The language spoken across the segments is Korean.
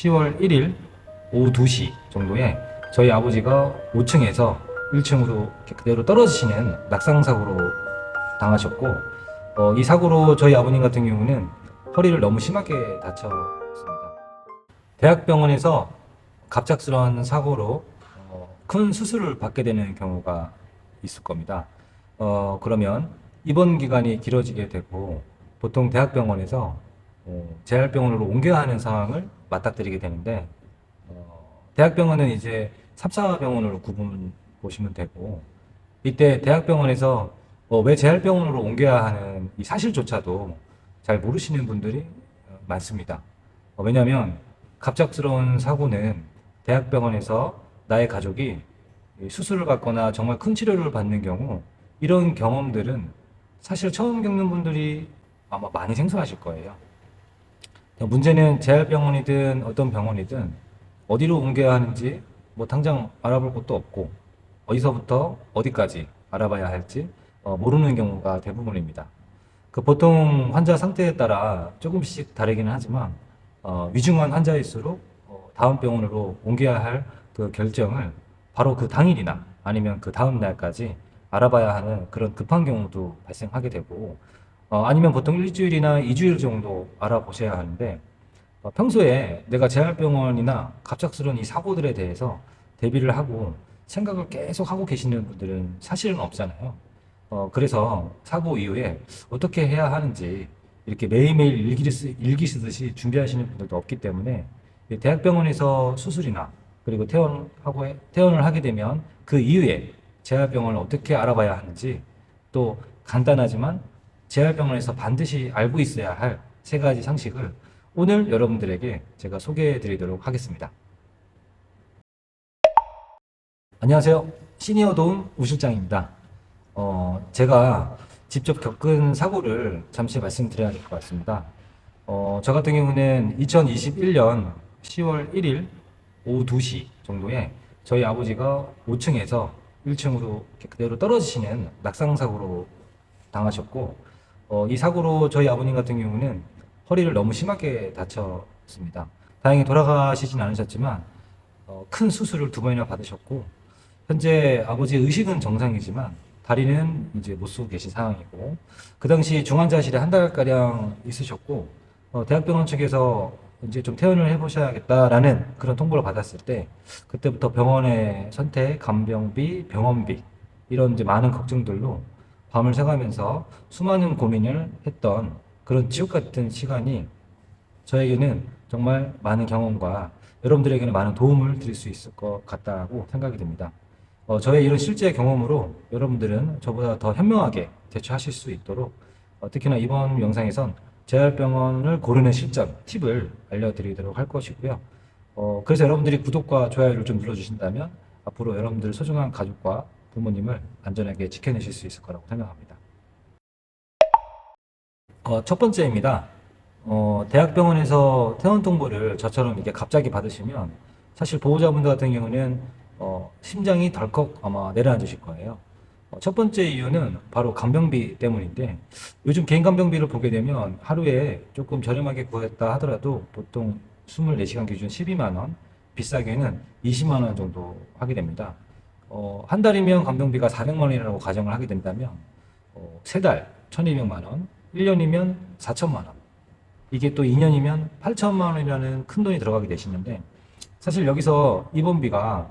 10월 1일 오후 2시 정도에 저희 아버지가 5층에서 1층으로 그대로 떨어지시는 낙상사고로 당하셨고, 이 사고로 저희 아버님 같은 경우는 허리를 너무 심하게 다쳤습니다. 대학병원에서 갑작스러운 사고로 큰 수술을 받게 되는 경우가 있을 겁니다. 그러면 입원 기간이 길어지게 되고 보통 대학병원에서 재활병원으로 옮겨야 하는 상황을 맞닥뜨리게 되는데, 대학병원은 이제 3사 병원으로 구분 보시면 되고, 이때 대학병원에서 왜 재활병원으로 옮겨야 하는 이 사실조차도 잘 모르시는 분들이 많습니다. 왜냐하면 갑작스러운 사고는 대학병원에서 나의 가족이 수술을 받거나 정말 큰 치료를 받는 경우, 이런 경험들은 사실 처음 겪는 분들이 아마 많이 생소하실 거예요. 문제는 재활병원이든 어떤 병원이든 어디로 옮겨야 하는지 뭐 당장 알아볼 것도 없고, 어디서부터 어디까지 알아봐야 할지 모르는 경우가 대부분입니다. 보통 환자 상태에 따라 조금씩 다르기는 하지만, 위중한 환자일수록 다음 병원으로 옮겨야 할 그 결정을 바로 그 당일이나 아니면 그 다음 날까지 알아봐야 하는 그런 급한 경우도 발생하게 되고, 아니면 보통 일주일이나 이주일 정도 알아보셔야 하는데, 평소에 내가 재활병원이나 갑작스러운 이 사고들에 대해서 대비를 하고 생각을 계속 하고 계시는 분들은 사실은 없잖아요. 그래서 사고 이후에 어떻게 해야 하는지 이렇게 매일매일 일기 쓰듯이 준비하시는 분들도 없기 때문에, 이 대학병원에서 수술이나 그리고 퇴원을 하게 되면 그 이후에 재활병원을 어떻게 알아봐야 하는지, 또 간단하지만 재활병원에서 반드시 알고 있어야 할 세 가지 상식을 오늘 여러분들에게 제가 소개해 드리도록 하겠습니다. 안녕하세요. 시니어 도움 우실장입니다. 제가 직접 겪은 사고를 잠시 말씀드려야 될 것 같습니다. 저 같은 경우는 2021년 10월 1일 오후 2시 정도에 저희 아버지가 5층에서 1층으로 그대로 떨어지시는 낙상사고로 당하셨고, 이 사고로 저희 아버님 같은 경우는 허리를 너무 심하게 다쳤습니다. 다행히 돌아가시진 않으셨지만, 큰 수술을 2번이나 받으셨고, 현재 아버지 의식은 정상이지만 다리는 이제 못 쓰고 계신 상황이고, 그 당시 중환자실에 한 달가량 있으셨고, 대학병원 측에서 이제 좀 퇴원을 해보셔야겠다라는 그런 통보를 받았을 때, 그때부터 병원의 선택, 간병비, 병원비, 이런 이제 많은 걱정들로 밤을 새가면서 수많은 고민을 했던 그런 지옥 같은 시간이 저에게는 정말 많은 경험과 여러분들에게는 많은 도움을 드릴 수 있을 것 같다고 생각이 됩니다. 저의 이런 실제 경험으로 여러분들은 저보다 더 현명하게 대처하실 수 있도록, 특히나 이번 영상에선 재활병원을 고르는 실전, 팁을 알려드리도록 할 것이고요. 그래서 여러분들이 구독과 좋아요를 좀 눌러주신다면 앞으로 여러분들 소중한 가족과 부모님을 안전하게 지켜내실 수 있을 거라고 생각합니다. 첫 번째입니다. 대학병원에서 퇴원 통보를 저처럼 이렇게 갑자기 받으시면 사실 보호자분들 같은 경우는 심장이 덜컥 아마 내려앉으실 거예요. 첫 번째 이유는 바로 간병비 때문인데, 요즘 개인 간병비를 보게 되면 하루에 조금 저렴하게 구했다 하더라도 보통 24시간 기준 12만 원, 비싸게는 20만 원 정도 하게 됩니다. 한 달이면 간병비가 400만 원이라고 가정을 하게 된다면, 세 달 1200만 원, 1년이면 4천만 원, 이게 또 2년이면 8천만 원이라는 큰 돈이 들어가게 되시는데, 사실 여기서 입원비가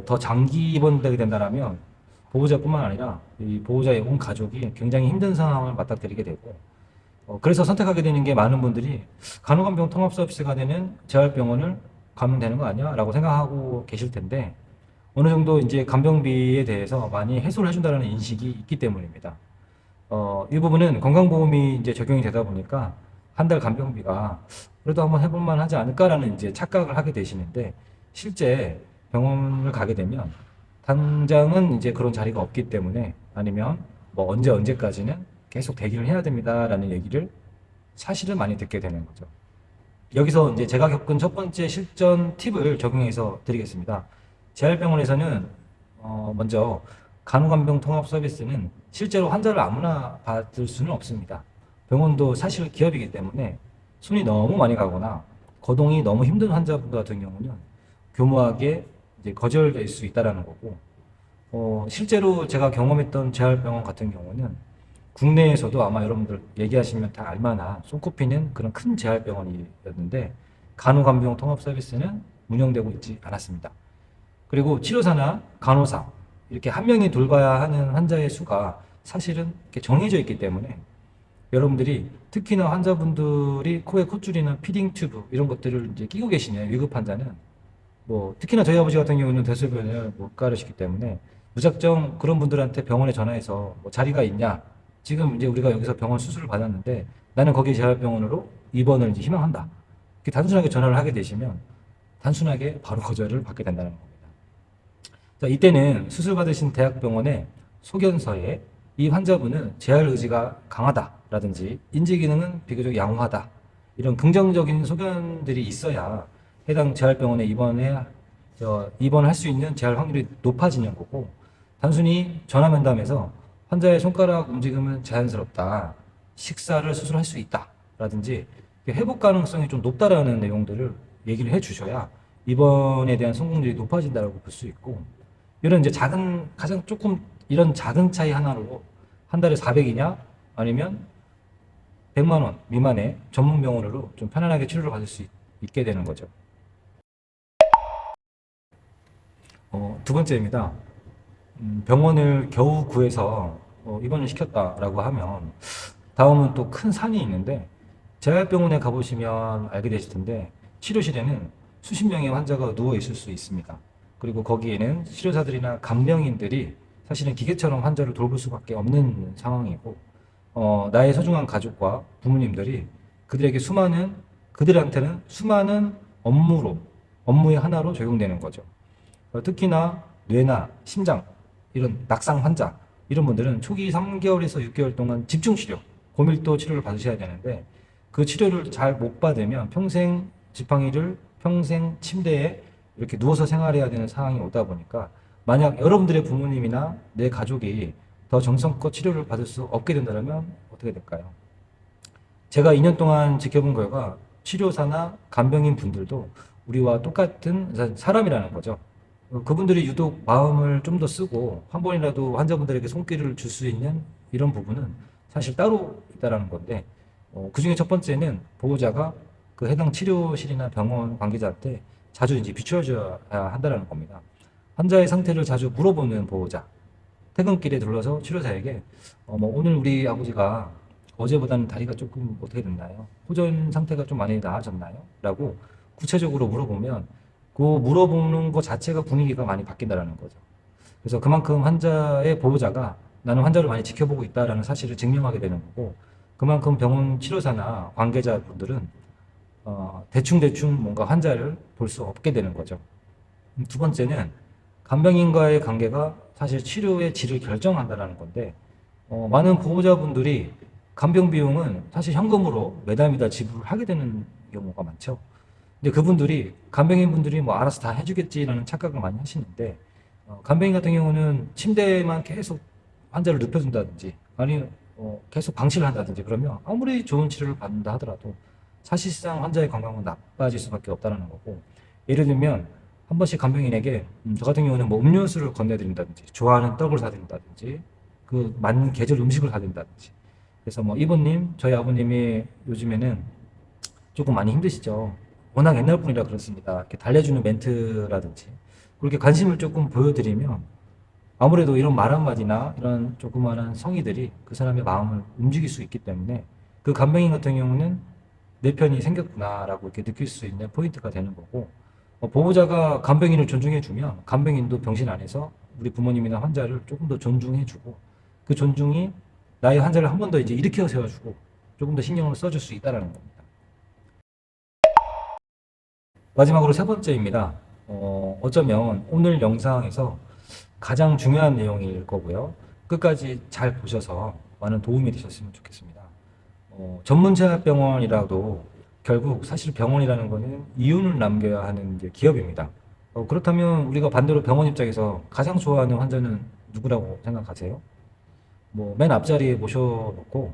더 장기 입원되게 된다면 보호자뿐만 아니라 이 보호자의 온 가족이 굉장히 힘든 상황을 맞닥뜨리게 되고, 그래서 선택하게 되는 게, 많은 분들이 간호간병 통합 서비스가 되는 재활병원을 가면 되는 거 아니야? 라고 생각하고 계실 텐데, 어느 정도 이제 간병비에 대해서 많이 해소를 해준다는 인식이 있기 때문입니다. 이 부분은 건강보험이 이제 적용이 되다 보니까 한 달 간병비가 그래도 한번 해볼만 하지 않을까라는 이제 착각을 하게 되시는데, 실제 병원을 가게 되면 당장은 이제 그런 자리가 없기 때문에, 아니면 뭐 언제까지는 계속 대기를 해야 됩니다라는 얘기를 사실은 많이 듣게 되는 거죠. 여기서 이제 제가 겪은 첫 번째 실전 팁을 적용해서 드리겠습니다. 재활병원에서는 먼저 간호간병 통합 서비스는 실제로 환자를 아무나 받을 수는 없습니다. 병원도 사실 기업이기 때문에 손이 너무 많이 가거나 거동이 너무 힘든 환자분들 같은 경우는 교묘하게 이제 거절될 수 있다라는 거고, 실제로 제가 경험했던 재활병원 같은 경우는 국내에서도 아마 여러분들 얘기하시면 다 알만한 손꼽히는 그런 큰 재활병원이었는데 간호간병 통합 서비스는 운영되고 있지 않았습니다. 그리고 치료사나 간호사 이렇게 한 명이 돌봐야 하는 환자의 수가 사실은 이렇게 정해져 있기 때문에 여러분들이 특히나 환자분들이 코에 콧줄이나 피딩 튜브 이런 것들을 이제 끼고 계시면 위급 환자는 뭐 특히나 저희 아버지 같은 경우는 대소변을 못 가르시기 때문에 무작정 그런 분들한테 병원에 전화해서 뭐 자리가 있냐, 지금 이제 우리가 여기서 병원 수술을 받았는데 나는 거기 재활병원으로 입원을 이제 희망한다, 이렇게 단순하게 전화를 하게 되시면 단순하게 바로 거절을 받게 된다는 겁니다. 자, 이때는 수술 받으신 대학병원의 소견서에 이 환자분은 재활 의지가 강하다라든지 인지 기능은 비교적 양호하다, 이런 긍정적인 소견들이 있어야 해당 재활병원에 입원할 수 있는 재활 확률이 높아지는 거고, 단순히 전화 면담에서 환자의 손가락 움직임은 자연스럽다, 식사를 수술할 수 있다 라든지 회복 가능성이 좀 높다라는 내용들을 얘기를 해 주셔야 입원에 대한 성공률이 높아진다고 볼 수 있고, 이런 이제 가장 조금 이런 작은 차이 하나로 한 달에 400이냐 아니면 100만 원 미만의 전문 병원으로 좀 편안하게 치료를 받을 수 있게 되는 거죠. 두 번째입니다. 병원을 겨우 구해서 입원을 시켰다라고 하면 다음은 또 큰 산이 있는데, 재활병원에 가보시면 알게 되실 텐데 치료실에는 수십 명의 환자가 누워 있을 수 있습니다. 그리고 거기에는 치료사들이나 간병인들이 사실은 기계처럼 환자를 돌볼 수밖에 없는 상황이고, 나의 소중한 가족과 부모님들이 그들한테는 수많은 업무의 하나로 적용되는 거죠. 특히나 뇌나 심장, 이런 낙상 환자, 이런 분들은 초기 3개월에서 6개월 동안 집중치료, 고밀도 치료를 받으셔야 되는데 그 치료를 잘 못 받으면 평생 지팡이를 평생 침대에 이렇게 누워서 생활해야 되는 상황이 오다 보니까, 만약 여러분들의 부모님이나 내 가족이 더 정성껏 치료를 받을 수 없게 된다면 어떻게 될까요? 제가 2년 동안 지켜본 결과 치료사나 간병인 분들도 우리와 똑같은 사람이라는 거죠. 그분들이 유독 마음을 좀 더 쓰고 한 번이라도 환자분들에게 손길을 줄 수 있는 이런 부분은 사실 따로 있다라는 건데, 그 중에 첫 번째는 보호자가 그 해당 치료실이나 병원 관계자한테 자주 이제 비춰줘야 한다는 겁니다. 환자의 상태를 자주 물어보는 보호자. 퇴근길에 들러서 치료사에게 뭐 오늘 우리 아버지가 어제보다는 다리가 조금 어떻게 됐나요? 호전 상태가 좀 많이 나아졌나요? 라고 구체적으로 물어보면 그 물어보는 것 자체가 분위기가 많이 바뀐다라는 거죠. 그래서 그만큼 환자의 보호자가 나는 환자를 많이 지켜보고 있다라는 사실을 증명하게 되는 거고, 그만큼 병원 치료사나 관계자분들은 대충 뭔가 환자를 볼 수 없게 되는 거죠. 두 번째는 간병인과의 관계가 사실 치료의 질을 결정한다는 건데, 많은 보호자분들이 간병 비용은 사실 현금으로 매달매달 지불하게 되는 경우가 많죠. 근데 그분들이 간병인 분들이 뭐 알아서 다 해주겠지라는 착각을 많이 하시는데, 간병인 같은 경우는 침대에만 계속 환자를 눕혀준다든지 아니면 계속 방치를 한다든지 그러면 아무리 좋은 치료를 받는다 하더라도 사실상 환자의 건강은 나빠질 수밖에 없다는 거고, 예를 들면 한 번씩 간병인에게 저 같은 경우는 뭐 음료수를 건네드린다든지 좋아하는 떡을 사드린다든지 그 맞는 계절 음식을 사드린다든지, 그래서 뭐 이모님 저희 아버님이 요즘에는 조금 많이 힘드시죠. 워낙 옛날 분이라 그렇습니다. 이렇게 달래주는 멘트라든지 그렇게 관심을 조금 보여드리면 아무래도 이런 말 한마디나 이런 조그마한 성의들이 그 사람의 마음을 움직일 수 있기 때문에 그 간병인 같은 경우는 내 편이 생겼구나라고 이렇게 느낄 수 있는 포인트가 되는 거고, 보호자가 간병인을 존중해주면 간병인도 병실 안에서 우리 부모님이나 환자를 조금 더 존중해주고, 그 존중이 나의 환자를 한 번 더 이제 일으켜 세워주고 조금 더 신경을 써줄 수 있다는 겁니다. 마지막으로 세 번째입니다. 어쩌면 오늘 영상에서 가장 중요한 내용일 거고요. 끝까지 잘 보셔서 많은 도움이 되셨으면 좋겠습니다. 전문제약병원이라도 결국 사실 병원이라는 거는 이윤을 남겨야 하는 이제 기업입니다. 그렇다면 우리가 반대로 병원 입장에서 가장 좋아하는 환자는 누구라고 생각하세요? 뭐 맨 앞자리에 모셔놓고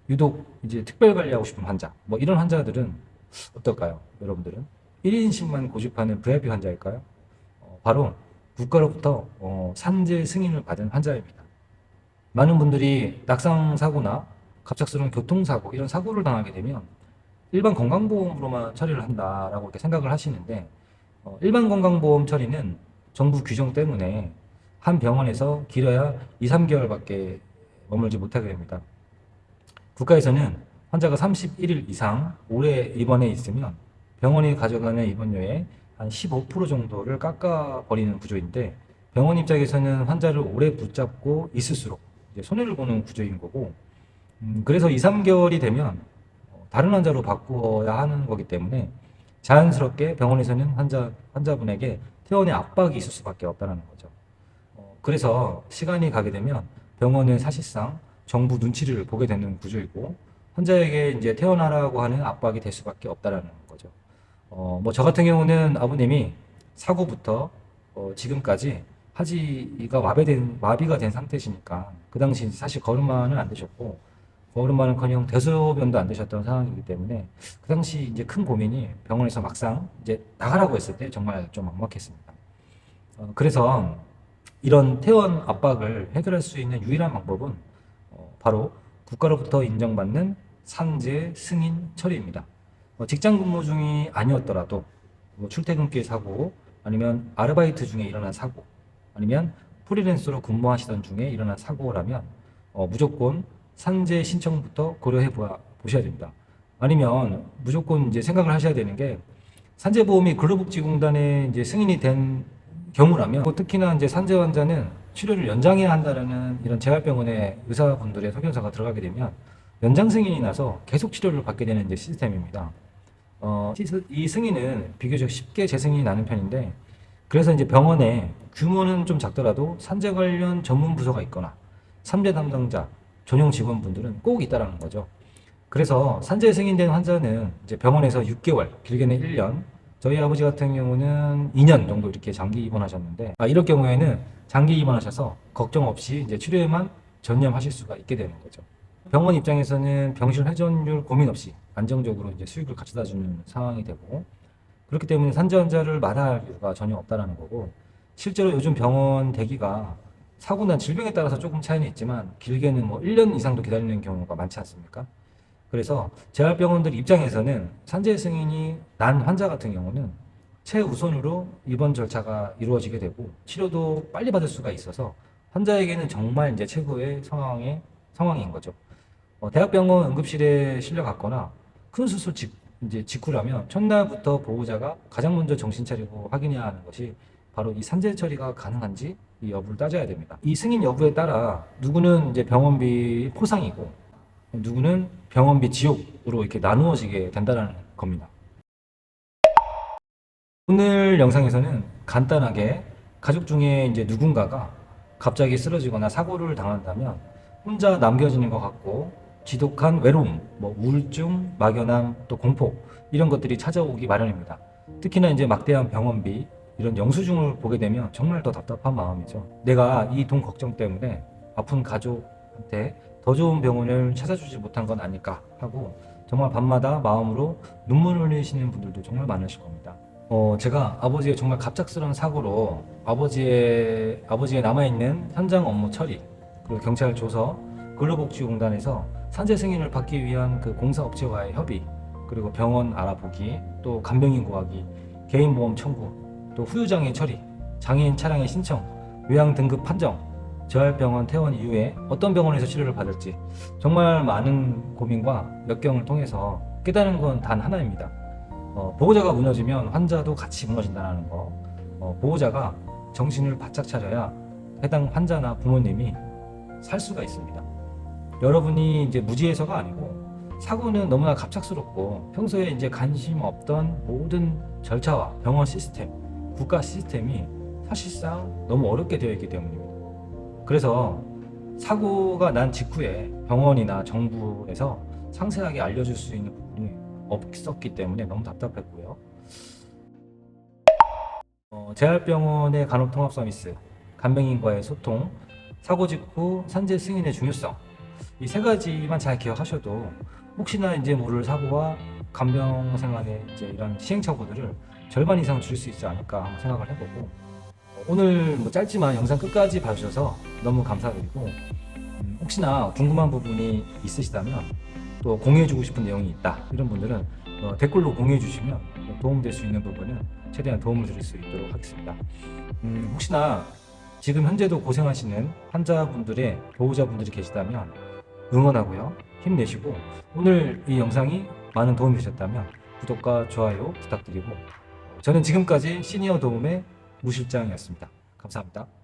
유독 이제 특별 관리하고 싶은 환자, 뭐 이런 환자들은 어떨까요? 여러분들은 1인실만 고집하는 VIP 환자일까요? 바로 국가로부터 산재 승인을 받은 환자입니다. 많은 분들이 낙상 사고나 갑작스러운 교통사고 이런 사고를 당하게 되면 일반 건강보험으로만 처리를 한다라고 이렇게 생각을 하시는데, 일반 건강보험 처리는 정부 규정 때문에 한 병원에서 길어야 2, 3개월밖에 머물지 못하게 됩니다. 국가에서는 환자가 31일 이상 오래 입원해 있으면 병원이 가져가는 입원료의 한 15% 정도를 깎아버리는 구조인데, 병원 입장에서는 환자를 오래 붙잡고 있을수록 이제 손해를 보는 구조인 거고, 그래서 2, 3개월이 되면 다른 환자로 바꾸어야 하는 거기 때문에 자연스럽게 병원에서는 환자분에게 퇴원의 압박이 있을 수밖에 없다는 거죠. 그래서 시간이 가게 되면 병원은 사실상 정부 눈치를 보게 되는 구조이고, 환자에게 이제 퇴원하라고 하는 압박이 될 수밖에 없다라는 거죠. 뭐 저 같은 경우는 아버님이 사고부터 지금까지 하지가 마비가 된 상태시니까 그 당시 사실 걸음마는 안 되셨고, 걸음마는커녕 대소변도 안 되셨던 상황이기 때문에 그 당시 이제 큰 고민이 병원에서 막상 이제 나가라고 했을 때 정말 좀 막막했습니다. 그래서 이런 퇴원 압박을 해결할 수 있는 유일한 방법은 바로 국가로부터 인정받는 산재 승인 처리입니다. 직장 근무 중이 아니었더라도 뭐 출퇴근길 사고, 아니면 아르바이트 중에 일어난 사고, 아니면 프리랜서로 근무하시던 중에 일어난 사고라면 무조건 산재 신청부터 고려해 보셔야 됩니다. 아니면 무조건 이제 생각을 하셔야 되는 게, 산재보험이 근로복지공단에 이제 승인이 된 경우라면, 특히나 이제 산재 환자는 치료를 연장해야 한다라는 이런 재활병원의 의사분들의 소견서가 들어가게 되면 연장 승인이 나서 계속 치료를 받게 되는 이제 시스템입니다. 이 승인은 비교적 쉽게 재승인이 나는 편인데, 그래서 이제 병원에 규모는 좀 작더라도 산재 관련 전문 부서가 있거나 산재 담당자, 전용 직원분들은 꼭 있다라는 거죠. 그래서 산재 승인된 환자는 이제 병원에서 6개월, 길게는 1년, 저희 아버지 같은 경우는 2년 정도 이렇게 장기 입원하셨는데, 이럴 경우에는 장기 입원하셔서 걱정 없이 이제 치료에만 전념하실 수가 있게 되는 거죠. 병원 입장에서는 병실 회전율 고민 없이 안정적으로 이제 수익을 가져다 주는 상황이 되고, 그렇기 때문에 산재 환자를 마다할 이유가 전혀 없다라는 거고, 실제로 요즘 병원 대기가 사고나 질병에 따라서 조금 차이는 있지만 길게는 뭐 1년 이상도 기다리는 경우가 많지 않습니까? 그래서 재활병원들 입장에서는 산재 승인이 난 환자 같은 경우는 최우선으로 입원 절차가 이루어지게 되고 치료도 빨리 받을 수가 있어서 환자에게는 정말 이제 최고의 상황인 거죠. 대학병원 응급실에 실려갔거나 큰 수술 이제 직후라면 첫날부터 보호자가 가장 먼저 정신 차리고 확인해야 하는 것이 바로 이 산재 처리가 가능한지 이 여부를 따져야 됩니다. 이 승인 여부에 따라 누구는 이제 병원비 포상이고 누구는 병원비 지옥으로 이렇게 나누어지게 된다는 겁니다. 오늘 영상에서는 간단하게 가족 중에 이제 누군가가 갑자기 쓰러지거나 사고를 당한다면 혼자 남겨지는 것 같고 지독한 외로움, 뭐 우울증, 막연함, 또 공포 이런 것들이 찾아오기 마련입니다. 특히나 이제 막대한 병원비 이런 영수증을 보게 되면 정말 더 답답한 마음이죠. 내가 이 돈 걱정 때문에 아픈 가족한테 더 좋은 병원을 찾아주지 못한 건 아닐까 하고 정말 밤마다 마음으로 눈물을 흘리시는 분들도 정말 많으실 겁니다. 제가 아버지의 정말 갑작스러운 사고로 아버지의 남아있는 현장 업무 처리, 그리고 경찰 조서, 근로복지공단에서 산재 승인을 받기 위한 그 공사업체와의 협의, 그리고 병원 알아보기, 또 간병인 구하기, 개인보험 청구, 또 후유장애 처리, 장애인 차량의 신청, 요양 등급 판정, 재활병원 퇴원 이후에 어떤 병원에서 치료를 받을지 정말 많은 고민과 역경을 통해서 깨달은 건 단 하나입니다. 보호자가 무너지면 환자도 같이 무너진다는 거. 보호자가 정신을 바짝 차려야 해당 환자나 부모님이 살 수가 있습니다. 여러분이 이제 무지해서가 아니고 사고는 너무나 갑작스럽고 평소에 이제 관심 없던 모든 절차와 병원 시스템, 국가 시스템이 사실상 너무 어렵게 되어 있기 때문입니다. 그래서 사고가 난 직후에 병원이나 정부에서 상세하게 알려줄 수 있는 부분이 없었기 때문에 너무 답답했고요. 재활병원의 간호통합 서비스, 간병인과의 소통, 사고 직후 산재 승인의 중요성, 이 세 가지만 잘 기억하셔도 혹시나 이제 모를 사고와 간병 생활의 이제 이런 시행착오들을 절반 이상 줄일 수 있지 않을까 한번 생각을 해보고 오늘 뭐 짧지만 영상 끝까지 봐주셔서 너무 감사드리고 혹시나 궁금한 부분이 있으시다면 또 공유해주고 싶은 내용이 있다 이런 분들은 댓글로 공유해주시면 도움될 수 있는 부분은 최대한 도움을 드릴 수 있도록 하겠습니다. 혹시나 지금 현재도 고생하시는 환자분들의 보호자분들이 계시다면 응원하고요. 힘내시고 오늘 이 영상이 많은 도움이 되셨다면 구독과 좋아요 부탁드리고 저는 지금까지 시니어 도움의 무 실장이었습니다. 감사합니다.